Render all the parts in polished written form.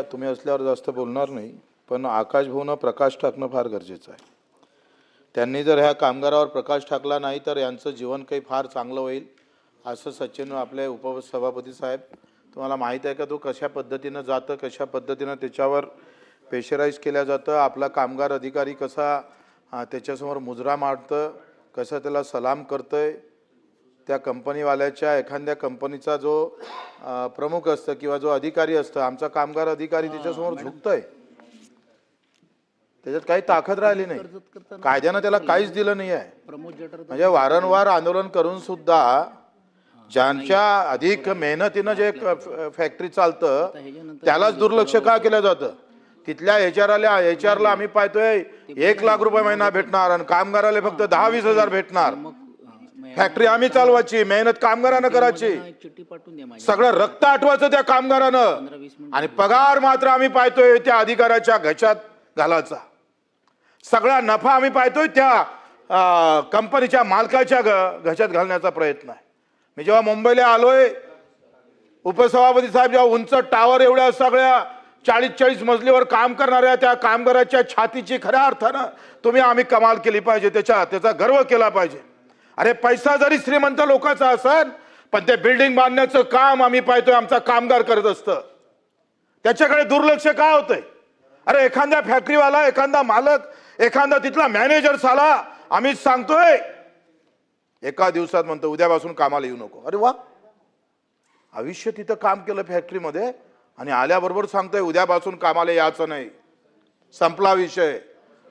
तुम्ही असल्यावर जास्त बोलणार नाही, पण आकाश भाऊनं प्रकाश टाकणं फार गरजेचं आहे. त्यांनी जर ह्या कामगारावर प्रकाश टाकला नाही तर यांचं जीवन काही फार चांगलं होईल असं सचिन आपले उपसभापती साहेब, तुम्हाला माहीत आहे का तो कशा पद्धतीनं जातं, कशा पद्धतीनं त्याच्यावर प्रेशराईज केलं जातं. आपला कामगार अधिकारी कसा त्याच्यासमोर मुजरा मारतं, कसं त्याला सलाम करतंय. त्या कंपनीवाल्याच्या एखाद्या कंपनीचा जो प्रमुख असतं किंवा जो अधिकारी असतं, आमचा कामगार अधिकारी त्याच्यासमोर झुकतोय. त्याच्यात काही ताकद राहिली नाही, कायद्यानं त्याला काहीच दिलं नाही आहे. म्हणजे वारंवार आंदोलन करून सुद्धा ज्यांच्या अधिक मेहनतीनं जे फॅक्टरी चालतं त्यालाच दुर्लक्ष का केलं जातं. तिथल्या एचआरला आम्ही पाहतोय 1 लाख रुपये महिना भेटणार आणि कामगाराला फक्त 10-20 हजार भेटणार. फॅक्टरी आम्ही चालवायची, मेहनत कामगारानं करायची, सगळं रक्त आठवायचं त्या कामगारानं आणि पगार मात्र आम्ही पाहतोय त्या अधिकाऱ्याच्या घशात घालायचा. सगळा नफा आम्ही पाहतोय त्या कंपनीच्या मालकाच्या घशात घालण्याचा प्रयत्न आहे. मी जेव्हा मुंबईला आलोय, उपसभापती साहेब जेव्हा उंच टावर एवढ्या सगळ्या 40-40 मजलीवर काम करणाऱ्या त्या कामगाराच्या छातीची खऱ्या अर्थानं आम्ही कमाल केली पाहिजे, त्याचा गर्व केला पाहिजे. अरे पैसा जरी श्रीमंत लोकांचा असेल पण ते बिल्डिंग बांधण्याचं काम आम्ही पाहतोय आमचा कामगार करत असतं. त्याच्याकडे दुर्लक्ष का होतंय. अरे एखाद्या फॅक्टरीवाला, एखादा मालक, एखादा तिथला मॅनेजर साला आम्ही सांगतोय एका दिवसात म्हणतो उद्यापासून कामाला येऊ नको. अरे वा, आयुष्य तिथं काम केलं फॅक्टरीमध्ये आणि आल्याबरोबर सांगतोय उद्यापासून कामाला यायचं नाही. संपला विषय.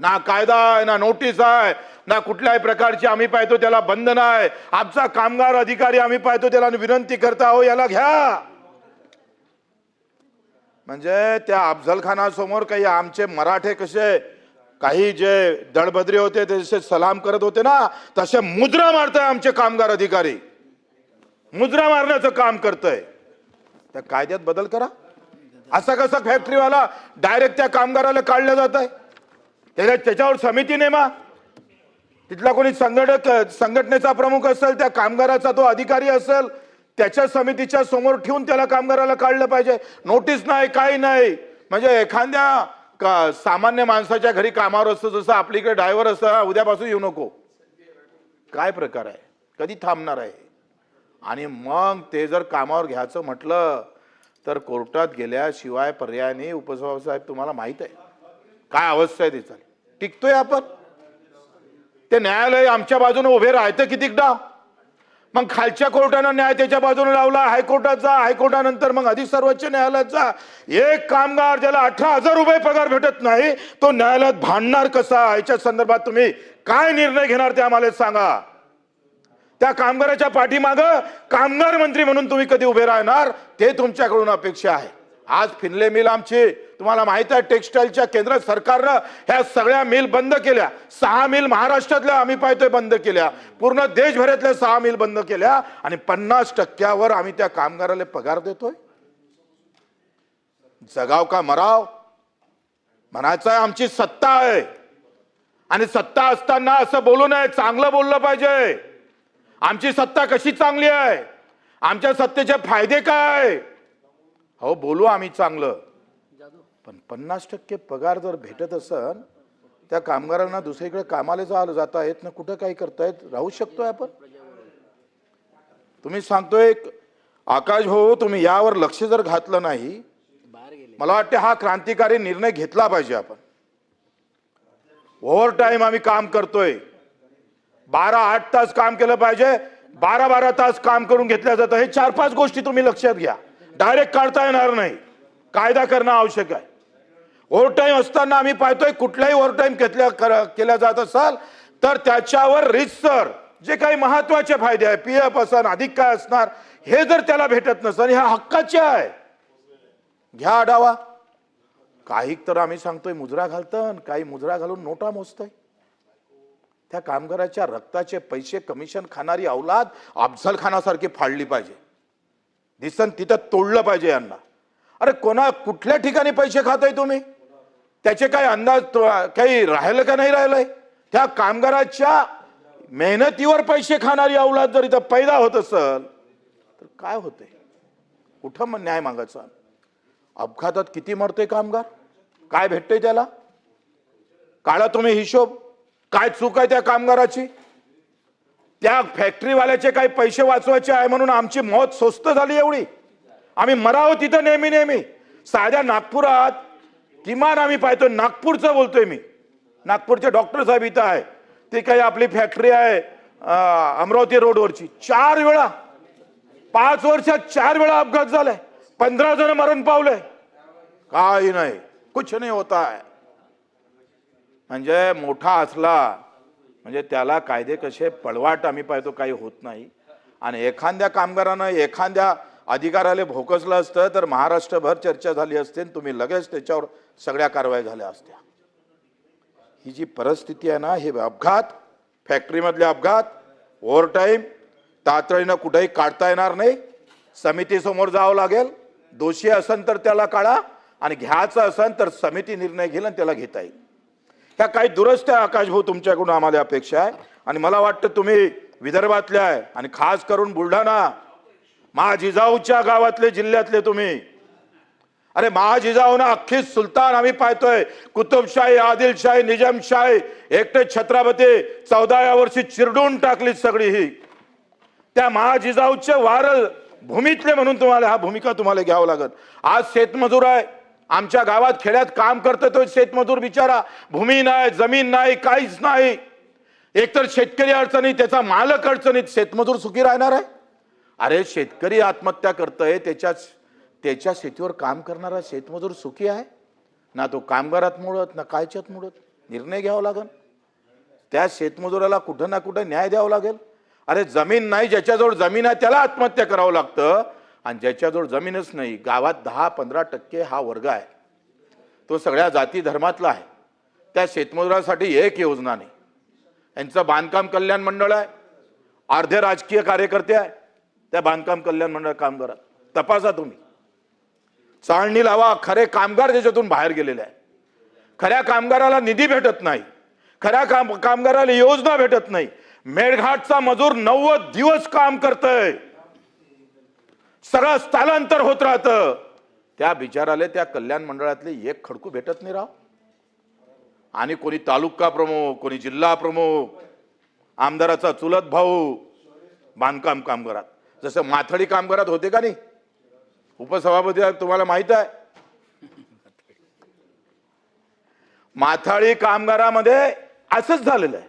ना कायदा आहे, ना नोटीस आहे, ना कुठल्याही प्रकारची आम्ही पाहतो त्याला बंधन आहे. आमचा कामगार अधिकारी आम्ही पाहतो त्याला विनंती करता, हो याला घ्या. म्हणजे त्या अफजल खानासमोर काही आमचे मराठे कसे काही जे दळभद्रे होते तसे सलाम करत होते ना, तसे मुद्रा मारताय आमचे कामगार अधिकारी. मुद्रा मारण्याचं काम करतोय. त्या कायद्यात बदल करा. असा कसा फॅक्टरीवाला डायरेक्ट त्या कामगाराला काढलं जात आहे. त्याच्यावर समिती नेमा. तिथला कोणी संघटनेचा प्रमुख असेल, त्या कामगाराचा तो अधिकारी असेल, त्याच्या समितीच्या समोर ठेवून त्याला कामगाराला काढलं पाहिजे. नोटीस नाही, काही नाही. म्हणजे एखाद्या सामान्य माणसाच्या घरी कामावर असतं जसं आपलीकडे ड्रायव्हर असतं, उद्यापासून येऊ नको. काय प्रकार आहे, कधी थांबणार आहे. आणि मग ते जर कामावर घ्यायचं म्हटलं तर कोर्टात गेल्याशिवाय पर्याय नाही. उपसभापती साहेब तुम्हाला माहित आहे काय अवस्था आहे त्याचा. टिकतोय आपण. ते न्यायालय आमच्या बाजूने उभे राहतं कितीकदा. मग खालच्या कोर्टानं न्याय त्याच्या बाजूने लावला, हायकोर्टाचा, हायकोर्टानंतर मग अधिक सर्वोच्च न्यायालयाचा. एक कामगार ज्याला 18,000 रुपये पगार भेटत नाही तो न्यायालयात भांडणार कसा. याच्या संदर्भात तुम्ही काय निर्णय घेणार ते आम्हाला सांगा. त्या कामगाराच्या पाठीमागं कामगार मंत्री म्हणून तुम्ही कधी उभे राहणार ते तुमच्याकडून अपेक्षा आहे. आज फिनले मिल आमची तुम्हाला माहित आहे, टेक्सटाईलच्या केंद्र सरकारनं ह्या सगळ्या मिल बंद केल्या. 6 मिल महाराष्ट्रातल्या आम्ही पाहतोय बंद केल्या. पूर्ण देशभरातल्या 6 मिल बंद केल्या आणि 50% आम्ही त्या कामगाराला पगार देतोय. जगाव का मराव म्हणायचं आहे. आमची सत्ता आहे आणि सत्ता असताना असं बोलू नये, चांगलं बोललं पाहिजे. आमची सत्ता कशी चांगली आहे, आमच्या सत्तेचे फायदे काय, हो बोलू आम्ही चांगलं. पण 50% पगार जर भेटत असेल त्या कामगारांना दुसरीकडे कामाला जाता येत ना, कुठं काही करतायत, राहू शकतोय आपण. तुम्ही सांगतोय आकाश भाऊ तुम्ही यावर लक्ष जर घातलं नाही, मला वाटतं हा क्रांतिकारी निर्णय घेतला पाहिजे आपण. ओव्हर टाइम आम्ही काम करतोय. 12-8 तास काम केलं पाहिजे. 12-12 तास काम करून घेतलं जातं. हे 4-5 गोष्टी तुम्ही लक्षात घ्या. डायरेक्ट काढता येणार नाही, कायदा करणं आवश्यक आहे. ओव्हर टाइम असताना आम्ही पाहतोय कुठलाही ओव्हर टाइम केला जात असाल तर त्याच्यावर रितसर जे काही महत्वाचे फायदे आहे, पीएफ असन अधिक काय असणार, हे जर त्याला भेटत नसेल, ह्या हक्काचे आहे, घ्या आढावा. काही तर आम्ही सांगतोय मुजरा घालतं, काही मुजरा घालून नोटा मोजतोय. त्या कामगाराच्या रक्ताचे पैसे कमिशन खाणारी औलाद अफजल खानासारखी फाडली पाहिजे. दिसन तिथं तोडलं पाहिजे यांना. अरे कुठल्या ठिकाणी पैसे खाताय तुम्ही, त्याचे काही अंदाज काही राहिलं का नाही राहिलंय. त्या कामगाराच्या मेहनतीवर पैसे खाणारी औलाद जर इथं पैदा होत असेल तर काय होतंय, कुठं न्याय मागायचा. अपघातात किती मरतोय कामगार, काय भेटतंय त्याला? काढा तुम्ही हिशोब, काय चूक आहे त्या कामगाराची? त्या फॅक्टरीवाल्याचे काही पैसे वाचवायचे आहे म्हणून आमची मौत स्वस्त झाली एवढी? आम्ही मरावं तिथं नेहमी नेहमी. साध्या नागपुरात किमान आम्ही पाहतो, नागपूरचं बोलतोय मी, नागपूरचे डॉक्टर साहेब इथं आहे, ते काही आपली फॅक्टरी आहे अमरावती रोडवरची, 4 वेळा 5 वर्षात 4 वेळा अपघात झालाय, 15 जण मरण पावले. काही नाही, कुछ नाही होता है. म्हणजे मोठा असला म्हणजे त्याला कायदे कसे पळवाट आम्ही पाहतो, काही होत नाही. आणि एखाद्या कामगारानं एखाद्या अधिकाऱ्याला भोकसलं असतं तर महाराष्ट्रभर चर्चा झाली असते, तुम्ही लगेच त्याच्यावर सगळ्या कारवाई झाल्या असत्या. ही जी परिस्थिती आहे ना, हे अपघात, फॅक्टरीमधले अपघात, ओव्हरटाईम तातडीनं कुठेही काढता येणार नाही. समितीसमोर जावं लागेल, दोषी असेल तर त्याला काढा, आणि घ्यायचं असेल तर समिती निर्णय घेईल आणि त्याला घेता येईल. ह्या काही दुरुस्त्या आकाश भाऊ तुमच्याकडून आम्हाला अपेक्षा आहे. आणि मला वाटतं तुम्ही विदर्भातले आहे आणि खास करून बुलढाणा महाजिजाऊच्या गावातले जिल्ह्यातले तुम्ही. अरे महाजिजाऊना अख्खी सुलतान आम्ही पाहतोय, कुतुबशाही, आदिलशाही, निजामशाही, एकटे छत्रपती 14व्या वर्षी चिरडून टाकली सगळी. ही त्या महाजिजाऊचे वार भूमीतले म्हणून तुम्हाला हा भूमिका तुम्हाला घ्यावं लागत. आज शेतमजूर आहे आमच्या गावात खेड्यात काम करतो, तो शेतमजूर बिचारा, भूमी नाही, जमीन नाही, काहीच नाही. एकतर शेतकरी अडचणीत, त्याचा मालक अडचणीत, शेतमजूर सुखी राहणार आहे? अरे शेतकरी आत्महत्या करतोय, त्याच्या शेतीवर काम करणारा शेतमजूर सुखी आहे ना? तो कामगारात मुळत ना कायच्यात मुळत. निर्णय घ्यावा लागेल, त्या शेतमजुराला कुठं ना कुठं न्याय द्यावा लागेल. अरे जमीन नाही, ज्याच्याजवळ जमीन आहे त्याला आत्महत्या करावं लागतं, आणि ज्याच्याजवळ जमीनच नाही, गावात 10-15% हा वर्ग आहे, तो सगळ्या जाती धर्मातला आहे, त्या शेतमजुरासाठी एक योजना नाही. यांचं बांधकाम कल्याण मंडळ आहे, अर्धे राजकीय कार्यकर्ते आहे त्या बांधकाम कल्याण मंडळ कामगारात. तपासा तुम्ही, चाळणी लावा, खरे कामगार त्याच्यातून बाहेर गेलेले आहे. खऱ्या कामगाराला निधी भेटत नाही, खऱ्या कामगाराला योजना भेटत नाही. मेळघाटचा मजूर 90 दिवस काम करतोय, सगळं स्थलांतर होत राहतं, त्या बिचाराले त्या कल्याण मंडळातले एक खडकू भेटत नाही राव. आणि कोणी तालुका प्रमुख, कोणी जिल्हा प्रमुख, आमदाराचा चुलत भाऊ बांधकाम कामगारात. जसं माथाडी कामगारात होते का नाही, उपसभापती तुम्हाला माहित आहे, माथाडी कामगारामध्ये असंच झालेलं आहे.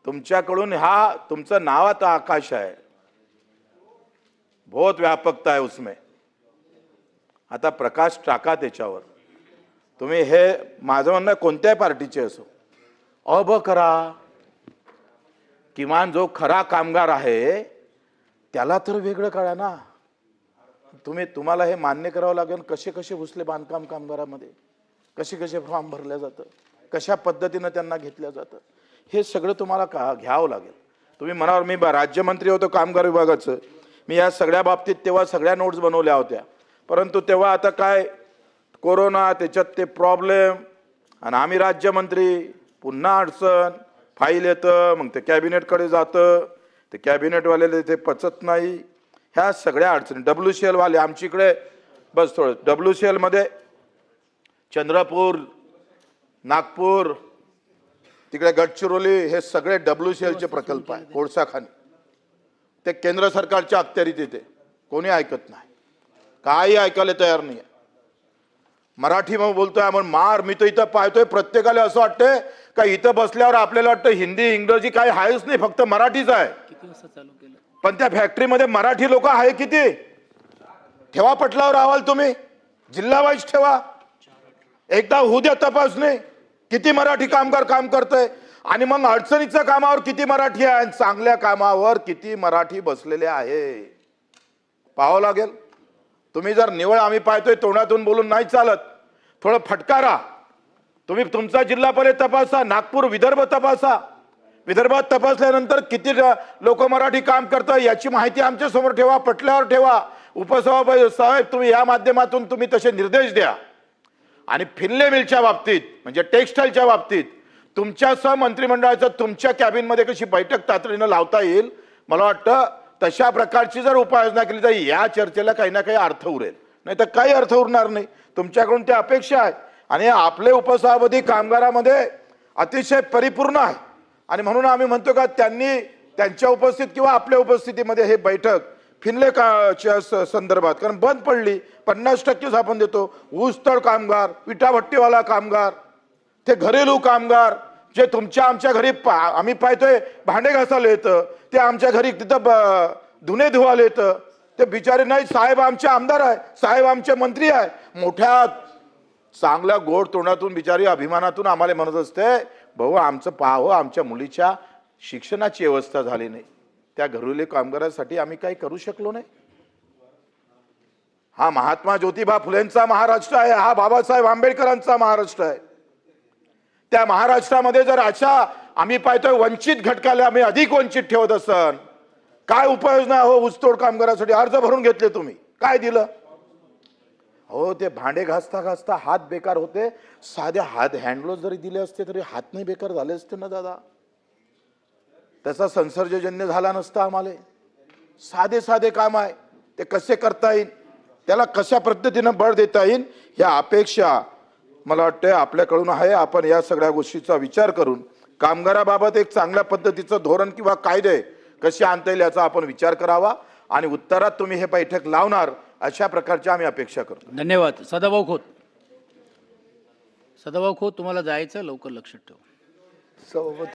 तुमच्याकडून हा तुमचं नाव आता आकाश आहे, बहुत व्यापकता है उसमें, आता प्रकाश टाका त्याच्यावर. तुम्ही हे माझं म्हणणं कोणत्याही पार्टीचे असो, अब करा. किमान जो खरा कामगार आहे त्याला तर वेगळं करा ना. तुम्हाला हे मान्य करावं लागेल, कसे कसे घुसले बांधकाम कामगारामध्ये, कसे कसे फॉर्म भरल्या जातं, कशा पद्धतीनं त्यांना घेतलं जातं, हे सगळं तुम्हाला घ्यावं लागेल. तुम्ही म्हणावर मी राज्यमंत्री होतो कामगार विभागाचं, मी या सगळ्या बाबतीत तेव्हा सगळ्या नोट्स बनवल्या होत्या, परंतु तेव्हा आता काय कोरोना, त्याच्यात ते प्रॉब्लेम, आणि आम्ही राज्यमंत्री, पुन्हा अडचण, फाईल येतं, मग ते कॅबिनेटकडे जातं, ते कॅबिनेटवाल्याला ते पचत नाही. ह्या सगळ्या अडचणी WCL वाले आमच्याकडे बस थोडं WCL मध्ये चंद्रपूर, नागपूर, तिकडे गडचिरोली, हे सगळे WCLचे प्रकल्प आहे, कोळसा खाणी. ते केंद्र सरकारच्या अखत्यारीत येते, कोणी ऐकत नाही, काही ऐकायला तयार नाही. मराठी मग बोलतोय आपण मार. मी तर इथं पाहतोय प्रत्येकाला असं वाटतंय का इथं बसल्यावर आपल्याला वाटतं हिंदी इंग्रजी काही आहेच नाही, फक्त मराठीच आहे. पण त्या फॅक्टरीमध्ये मराठी लोक आहे किती? ठेवा पटलावर अहवाल, तुम्ही जिल्हा वाईज ठेवा, एकदा होऊ द्या तपासणी, किती मराठी कामगार काम करतोय, आणि मग अडचणीच्या कामावर किती मराठी आहे, आणि चांगल्या कामावर किती मराठी बसलेले आहे पाहावं लागेल. तुम्ही जर निवळ आम्ही पाहतोय तोंडातून बोलून नाही चालत, थोडं फटकारा. तुम्ही तुमचा जिल्हा पहिले तपासा, नागपूर, विदर्भ तपासा. विदर्भात तपासल्यानंतर किती लोक मराठी काम करतात याची माहिती आमच्या समोर ठेवा, पटल्यावर ठेवा. उपसभापती साहेब, तुम्ही या माध्यमातून तुम्ही तसे निर्देश द्या. आणि फिनले मिलच्या बाबतीत म्हणजे टेक्सटाईलच्या बाबतीत तुमच्या मंत्रिमंडळाचं तुमच्या कॅबिनमध्ये कशी बैठक तातडीनं लावता येईल, मला वाटतं तशा प्रकारची जर उपाययोजना केली तर या चर्चेला काही ना काही अर्थ उरेल. नाही तर काही अर्थ उरणार नाही. तुमच्याकडून त्या अपेक्षा आहे आणि आपले उपसभापती कामगारामध्ये अतिशय परिपूर्ण आहे आणि म्हणून आम्ही म्हणतो का त्यांनी त्यांच्या उपस्थित किंवा आपल्या उपस्थितीमध्ये हे बैठक फिनले च्या संदर्भात, कारण बंद पडली, 50% आपण देतो. ऊसतोड कामगार, विटाभट्टीवाला कामगार, ते घरेलू कामगार जे तुमच्या आमच्या घरी आम्ही पाहतोय भांडे घासायला येतं, ते आमच्या घरी तिथं धुणे धुवायला येतं, ते बिचारे नाही. साहेब आमचे आमदार आहे, साहेब आमचे मंत्री आहे, मोठ्या चांगल्या गोड तोंडातून बिचारी अभिमानातून आम्हाला म्हणत असते, भाऊ आमचं पाहावं, आमच्या मुलीच्या शिक्षणाची व्यवस्था झाली नाही, त्या घरेलू कामगारांसाठी आम्ही काही करू शकलो नाही. हा महात्मा ज्योतिबा फुलेंचा महाराष्ट्र आहे, हा बाबासाहेब आंबेडकरांचा महाराष्ट्र आहे. त्या महाराष्ट्रामध्ये जर अशा आम्ही पाहतोय वंचित घटकाला आम्ही अधिक वंचित ठेवत असन, काय उपाययोजना हो ऊसतोड कामगारासाठी अर्ज भरून घेतले तुम्ही, काय दिलं हो? ते भांडे घासता घासता हात बेकार होते, साधे हात हँडग्लोव्ह जरी दिले असते तरी हात नाही बेकार झाले असते ना दादा, त्याचा संसर्गजन्य झाला नसता. आम्हाला साधे साधे काम आहे, ते कसे करता येईल, त्याला कशा पद्धतीनं बळ देता येईल, या अपेक्षा मला वाटतं आपल्याकडून आहे. आपण या सगळ्या गोष्टीचा विचार करून कामगाराबाबत एक चांगल्या पद्धतीचं धोरण किंवा कायदे कसे आणता येईल याचा आपण विचार करावा आणि उत्तरात तुम्ही हे बैठक लावणार अशा प्रकारच्या आम्ही अपेक्षा करतो. धन्यवाद. सदाभाऊ खोत. सदाभाऊ खोत, तुम्हाला जायचं, लवकर लक्षात ठेवा.